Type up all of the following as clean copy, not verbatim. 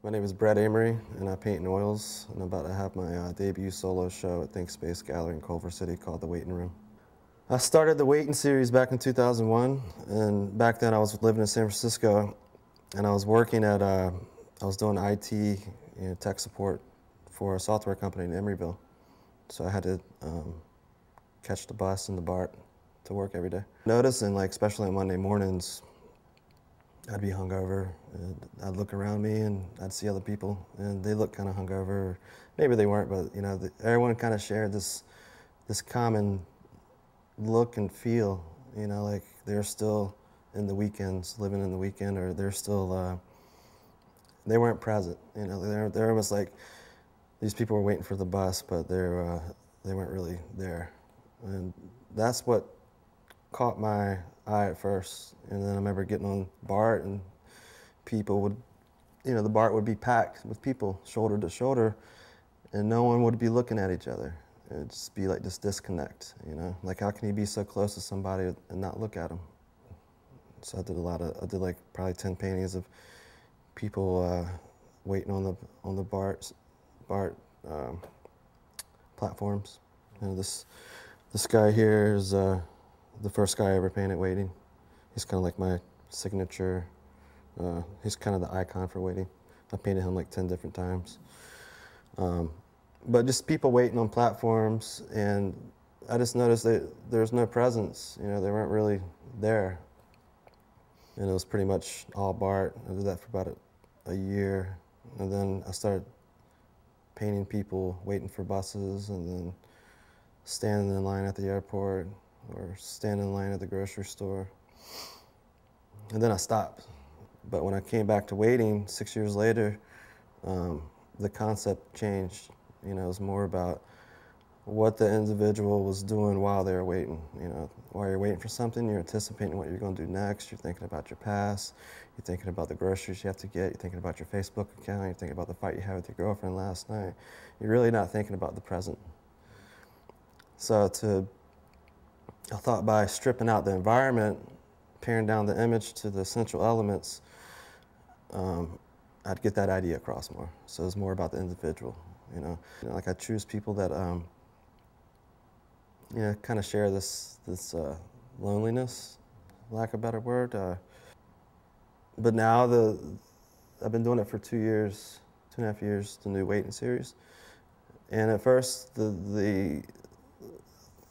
My name is Brett Amory, and I paint in oils. I'm about to have my debut solo show at Thinkspace Gallery in Culver City called The Waiting Room. I started the Waiting series back in 2001, and back then I was living in San Francisco, and I was working at, I was doing IT, tech support for a software company in Emeryville. So I had to catch the bus and the BART to work every day. Noticing, like, especially on Monday mornings, I'd be hungover, and I'd look around me and I'd see other people and they look kind of hungover, or maybe they weren't, but everyone kind of shared this common look and feel, like they're still in the weekends, living in the weekend, or they're still, they weren't present, they're almost like these people were waiting for the bus, but they weren't really there. And that's what caught my eye at first. And then I remember getting on BART and people would, the BART would be packed with people shoulder to shoulder and no one would be looking at each other. It'd just be like this disconnect, like how can you be so close to somebody and not look at them? So I did like probably 10 paintings of people waiting on the BART platforms. This guy here is the first guy I ever painted waiting. He's kind of like my signature. He's kind of the icon for waiting. I painted him like 10 different times. But just people waiting on platforms, and I just noticed that there was no presence. They weren't really there. And it was pretty much all BART. I did that for about a year. And then I started painting people waiting for buses, and then standing in line at the airport, or standing in line at the grocery store. And then I stopped. But when I came back to waiting 6 years later, the concept changed. It was more about what the individual was doing while they were waiting. While you're waiting for something, you're anticipating what you're going to do next. You're thinking about your past. You're thinking about the groceries you have to get. You're thinking about your Facebook account. You're thinking about the fight you had with your girlfriend last night. You're really not thinking about the present. So I thought by stripping out the environment, paring down the image to the essential elements, I'd get that idea across more. So it's more about the individual, Like I choose people that, kind of share this loneliness, lack of a better word. But now I've been doing it for 2.5 years, the new Waiting series. And at first, the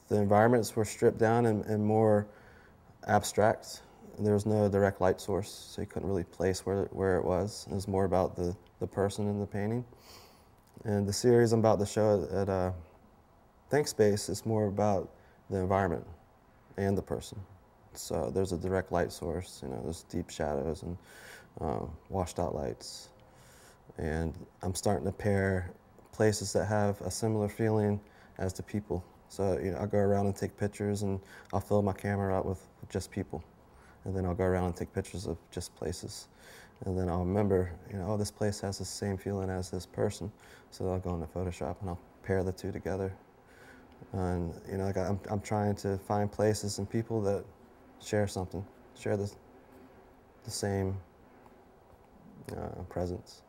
environments were stripped down and more abstract. There was no direct light source, so you couldn't really place where it was. It was more about the person in the painting. And the series I'm about to show at Thinkspace is more about the environment and the person. So there's a direct light source, there's deep shadows and washed out lights. And I'm starting to pair places that have a similar feeling as the people. So I'll go around and take pictures, and I'll fill my camera up with just people. And then I'll go around and take pictures of just places. And then I'll remember, oh, this place has the same feeling as this person. So I'll go into Photoshop and I'll pair the two together. And like I'm trying to find places and people that share something, share the same presence.